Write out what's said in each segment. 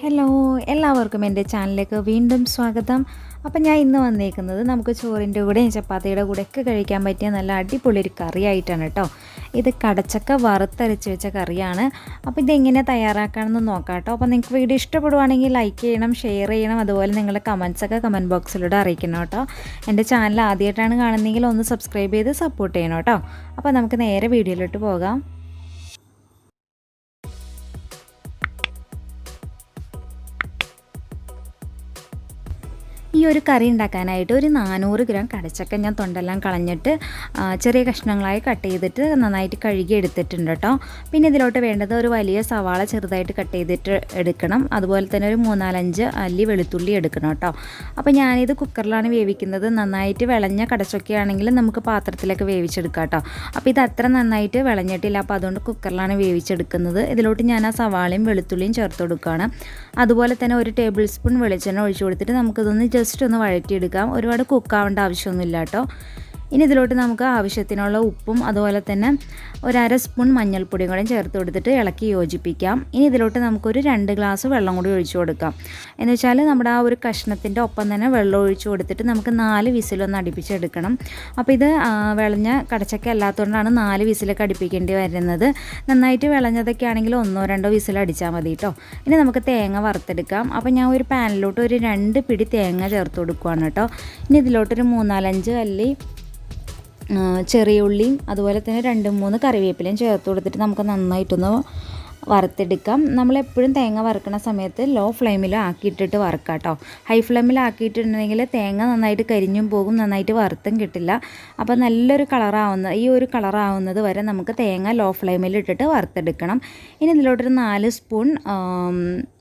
Hello, എല്ലാവർക്കും എൻ്റെ ചാനലിലേക്ക് വീണ്ടും സ്വാഗതം. അപ്പം ഞാൻ ഇന്ന് വന്നേക്കുന്നത് നമുക്ക് ചോറിൻ്റെ കൂടെയും ചപ്പാത്തിയുടെ കൂടെയൊക്കെ കഴിക്കാൻ പറ്റിയ നല്ല അടിപൊളി ഒരു കറിയായിട്ടാണ് കേട്ടോ. ഇത് കടച്ചക്ക വറുത്തരച്ച് വെച്ച കറിയാണ്. അപ്പോൾ ഇതെങ്ങനെ തയ്യാറാക്കാമെന്ന് നോക്കാം കേട്ടോ. അപ്പോൾ നിങ്ങൾക്ക് വീഡിയോ ഇഷ്ടപ്പെടുവാണെങ്കിൽ ലൈക്ക് ചെയ്യണം, ഷെയർ ചെയ്യണം, അതുപോലെ നിങ്ങളുടെ കമൻസൊക്കെ കമൻറ്റ് ബോക്സിലൂടെ അറിയിക്കണം കേട്ടോ. എൻ്റെ ചാനൽ ആദ്യമായിട്ടാണ് കാണുന്നതെങ്കിൽ ഒന്ന് സബ്സ്ക്രൈബ് ചെയ്ത് സപ്പോർട്ട് ചെയ്യണം കേട്ടോ. അപ്പോൾ നമുക്ക് നേരെ വീഡിയോയിലോട്ട് പോകാം. ഈ ഒരു കറി ഉണ്ടാക്കാനായിട്ട് ഒരു 400 ഗ്രാം കടച്ചക്ക ഞാൻ തൊണ്ടെല്ലാം കളഞ്ഞിട്ട് ചെറിയ കഷ്ണങ്ങളായി കട്ട് ചെയ്തിട്ട് നന്നായിട്ട് കഴുകി എടുത്തിട്ടുണ്ട് കേട്ടോ. പിന്നെ ഇതിലോട്ട് വേണ്ടത് ഒരു വലിയ സവാള ചെറുതായിട്ട് കട്ട് ചെയ്തിട്ട് എടുക്കണം. അതുപോലെ തന്നെ ഒരു 3-4 അല്ലി വെളുത്തുള്ളി എടുക്കണം കേട്ടോ. അപ്പോൾ ഞാനിത് കുക്കറിലാണ് വേവിക്കുന്നത്. നന്നായിട്ട് വിളഞ്ഞ കടച്ചക്കയാണെങ്കിൽ നമുക്ക് പാത്രത്തിലൊക്കെ വേവിച്ചെടുക്കാം കേട്ടോ. അപ്പോൾ ഇത് അത്ര നന്നായിട്ട് വിളഞ്ഞിട്ടില്ല, അപ്പോൾ അതുകൊണ്ട് കുക്കറിലാണ് വേവിച്ചെടുക്കുന്നത്. ഇതിലോട്ട് ഞാൻ ആ സവാളയും വെളുത്തുള്ളിയും ചേർത്ത് കൊടുക്കുകയാണ്. അതുപോലെ തന്നെ ഒരു ടേബിൾ സ്പൂൺ വെളിച്ചെണ്ണ ഒഴിച്ചു കൊടുത്തിട്ട് നമുക്കിതൊന്ന് ജസ്റ്റ് ഒന്ന് വഴറ്റിയെടുക്കാം. ഒരുപാട് കുക്കാവേണ്ട ആവശ്യമൊന്നുമില്ല കേട്ടോ. ഇനി ഇതിലോട്ട് നമുക്ക് ആവശ്യത്തിനുള്ള ഉപ്പും അതുപോലെ തന്നെ ഒരു 1/2 സ്പൂൺ മഞ്ഞൾപ്പൊടിയും കൂടെ ചേർത്ത് കൊടുത്തിട്ട് ഇളക്കി യോജിപ്പിക്കാം. ഇനി ഇതിലോട്ട് നമുക്കൊരു 2 ഗ്ലാസ് വെള്ളം കൂടി ഒഴിച്ചു കൊടുക്കാം. എന്ന് വെച്ചാൽ നമ്മുടെ ആ ഒരു കഷ്ണത്തിൻ്റെ ഒപ്പം തന്നെ വെള്ളം ഒഴിച്ചു കൊടുത്തിട്ട് നമുക്ക് 4 വിസിലൊന്ന് അടുപ്പിച്ചെടുക്കണം. അപ്പോൾ ഇത് വിളഞ്ഞ കടച്ചക്ക അല്ലാത്തതുകൊണ്ടാണ് 4 വിസിലൊക്കെ അടുപ്പിക്കേണ്ടി വരുന്നത്. നന്നായിട്ട് വിളഞ്ഞതൊക്കെ ആണെങ്കിൽ 1-2 വിസിൽ അടിച്ചാൽ മതി കേട്ടോ. ഇനി നമുക്ക് തേങ്ങ വറുത്തെടുക്കാം. അപ്പോൾ ഞാൻ ഒരു പാനിലോട്ട് ഒരു 2 പിടി തേങ്ങ ചേർത്ത് കൊടുക്കുകയാണ് കേട്ടോ. ഇനി ഇതിലോട്ടൊരു 3-4 അല്ലി ചെറിയ ഉള്ളിയും അതുപോലെ തന്നെ 2-3 കറിവേപ്പിലയും ചേർത്ത് കൊടുത്തിട്ട് നമുക്ക് നന്നായിട്ടൊന്ന് വറുത്തെടുക്കാം. നമ്മളെപ്പോഴും തേങ്ങ വറുക്കുന്ന സമയത്ത് ലോ ഫ്ലെയിമിൽ ആക്കിയിട്ടിട്ട് വറുക്കാം കേട്ടോ. ഹൈ ഫ്ലെയിമിൽ ആക്കിയിട്ടുണ്ടെങ്കിൽ തേങ്ങ നന്നായിട്ട് കരിഞ്ഞും പോകും, നന്നായിട്ട് വറുത്തും കിട്ടില്ല. അപ്പോൾ നല്ലൊരു ഈ ഒരു കളറാവുന്നത് വരെ നമുക്ക് തേങ്ങ ലോ ഫ്ലെയിമിൽ ഇട്ടിട്ട് വറുത്തെടുക്കണം. ഇനി ഇതിലോട്ടൊരു 4 സ്പൂൺ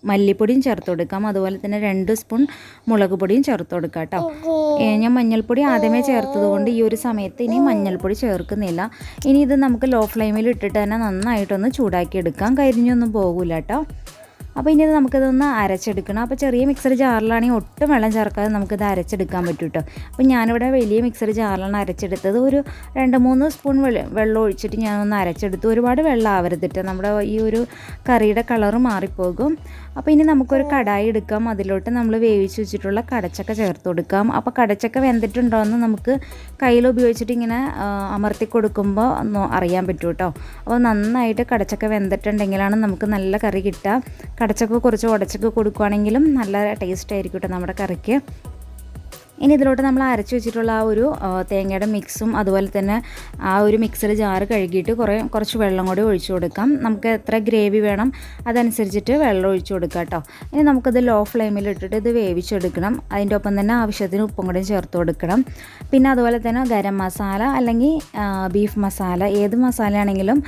മല്ലിപ്പൊടിയും ചേർത്ത് കൊടുക്കാം. അതുപോലെ തന്നെ 2 സ്പൂൺ മുളക് പൊടിയും ചേർത്ത് കൊടുക്കാം കേട്ടോ. ഞാൻ മഞ്ഞൾപ്പൊടി ആദ്യമേ ചേർത്തത് കൊണ്ട് ഈ ഒരു സമയത്ത് ഇനി മഞ്ഞൾപ്പൊടി ചേർക്കുന്നില്ല. ഇനി ഇത് നമുക്ക് ലോ ഫ്ലെയിമിൽ ഇട്ടിട്ട് തന്നെ നന്നായിട്ടൊന്ന് ചൂടാക്കി എടുക്കാം. കരിഞ്ഞൊന്നും പോകില്ല കേട്ടോ. അപ്പോൾ ഇനി ഇത് നമുക്കിതൊന്ന് അരച്ചെടുക്കണം. അപ്പോൾ ചെറിയ മിക്സർ ജാറിലാണെങ്കിൽ ഒട്ടും വെള്ളം ചേർക്കാതെ നമുക്കിത് അരച്ചെടുക്കാൻ പറ്റും കേട്ടോ. അപ്പോൾ ഞാനിവിടെ വലിയ മിക്സർ ജാറിലാണ് അരച്ചെടുത്തത്. ഒരു 2-3 സ്പൂൺ വെള്ളം ഒഴിച്ചിട്ട് ഞാനൊന്ന് അരച്ചെടുത്തു. ഒരുപാട് വെള്ളം ആവരുതിട്ട്, നമ്മുടെ ഈ ഒരു കറിയുടെ കളറ് മാറിപ്പോകും. അപ്പോൾ ഇനി നമുക്കൊരു കടായി എടുക്കാം. അതിലോട്ട് നമ്മൾ വേവിച്ച് വെച്ചിട്ടുള്ള കടച്ചക്ക ചേർത്ത് കൊടുക്കാം. അപ്പോൾ കടച്ചക്ക വെന്തിട്ടുണ്ടോ എന്ന് നമുക്ക് കയ്യിൽ ഉപയോഗിച്ചിട്ട് ഇങ്ങനെ അമർത്തി കൊടുക്കുമ്പോൾ അറിയാൻ പറ്റും കേട്ടോ. അപ്പോൾ നന്നായിട്ട് കടച്ചക്ക വെന്തിട്ടുണ്ടെങ്കിലാണ് നമുക്ക് നല്ല കറി കിട്ടുക. കടച്ചക്ക കുറച്ച് ഉടച്ചൊക്കെ കൊടുക്കുകയാണെങ്കിലും നല്ല ടേസ്റ്റ് ആയിരിക്കും കേട്ടോ നമ്മുടെ കറിക്ക്. ഇനി ഇതിലോട്ട് നമ്മൾ അരച്ച് വെച്ചിട്ടുള്ള ആ ഒരു തേങ്ങയുടെ മിക്സും അതുപോലെ തന്നെ ആ ഒരു മിക്സർ ജാറ് കഴുകിയിട്ട് കുറച്ച് വെള്ളം കൂടി ഒഴിച്ചു കൊടുക്കാം. നമുക്ക് എത്ര ഗ്രേവി വേണം അതനുസരിച്ചിട്ട് വെള്ളം ഒഴിച്ചു കൊടുക്കാം കേട്ടോ. ഇനി നമുക്കത് ലോ ഫ്ലെയിമിൽ ഇട്ടിട്ട് ഇത് വേവിച്ചെടുക്കണം. അതിൻ്റെ ഒപ്പം തന്നെ ആവശ്യത്തിന് ഉപ്പും കൂടി ചേർത്ത് കൊടുക്കണം. പിന്നെ അതുപോലെ തന്നെ ഗരം മസാല അല്ലെങ്കിൽ ബീഫ് മസാല, ഏത് മസാലയാണെങ്കിലും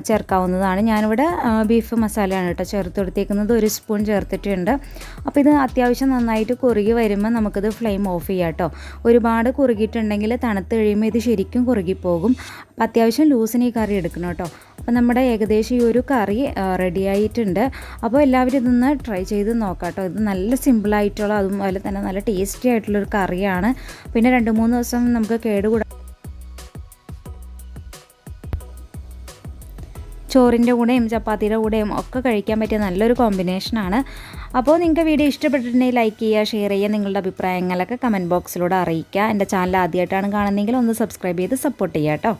ചേർക്കാവുന്നതാണ്. ഞാനിവിടെ ബീഫ് മസാലയാണ് കേട്ടോ ചേർത്ത് കൊടുത്തേക്കുന്നത്. 1 സ്പൂൺ ചേർത്തിട്ടുണ്ട്. അപ്പോൾ ഇത് അത്യാവശ്യം നന്നായിട്ട് കുറുകി വരുമ്പോൾ നമുക്കിത് ഫ്ലെയിം ഓഫ് ചെയ്യാം കേട്ടോ. ഒരുപാട് കുറുകിയിട്ടുണ്ടെങ്കിൽ തണുത്ത് കഴിയുമ്പോൾ ഇത് ശരിക്കും കുറുകിപ്പോകും. അപ്പോൾ അത്യാവശ്യം ലൂസിന് ഈ കറി എടുക്കണം കേട്ടോ. അപ്പോൾ നമ്മുടെ ഏകദേശം ഈ ഒരു കറി റെഡി ആയിട്ടുണ്ട്. അപ്പോൾ എല്ലാവരും ഇതൊന്ന് ട്രൈ ചെയ്ത് നോക്കാം കേട്ടോ. ഇത് നല്ല സിമ്പിളായിട്ടുള്ള അതുപോലെ തന്നെ നല്ല ടേസ്റ്റി ആയിട്ടുള്ളൊരു കറിയാണ്. പിന്നെ 2-3 ദിവസം നമുക്ക് കേടുകൂടാ ചോറിൻ്റെ കൂടെയും ചപ്പാത്തിയുടെ കൂടെയും ഒക്കെ കഴിക്കാൻ പറ്റിയ നല്ലൊരു കോമ്പിനേഷനാണ്. അപ്പോൾ നിങ്ങൾക്ക് വീഡിയോ ഇഷ്ടപ്പെട്ടിട്ടുണ്ടെങ്കിൽ ലൈക്ക് ചെയ്യുക, ഷെയർ ചെയ്യുക, നിങ്ങളുടെ അഭിപ്രായങ്ങളൊക്കെ കമൻറ്റ് ബോക്സിലൂടെ അറിയിക്കുക. എൻ്റെ ചാനൽ ആദ്യമായിട്ടാണ് കാണുന്നതെങ്കിൽ ഒന്ന് സബ്സ്ക്രൈബ് ചെയ്ത് സപ്പോർട്ട് ചെയ്യുക കേട്ടോ.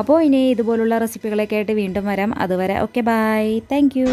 അപ്പോൾ ഇനി ഇതുപോലുള്ള റെസിപ്പികളൊക്കെ ആയിട്ട് വീണ്ടും വരാം. അതുവരെ ഓക്കെ, ബൈ, താങ്ക് യു.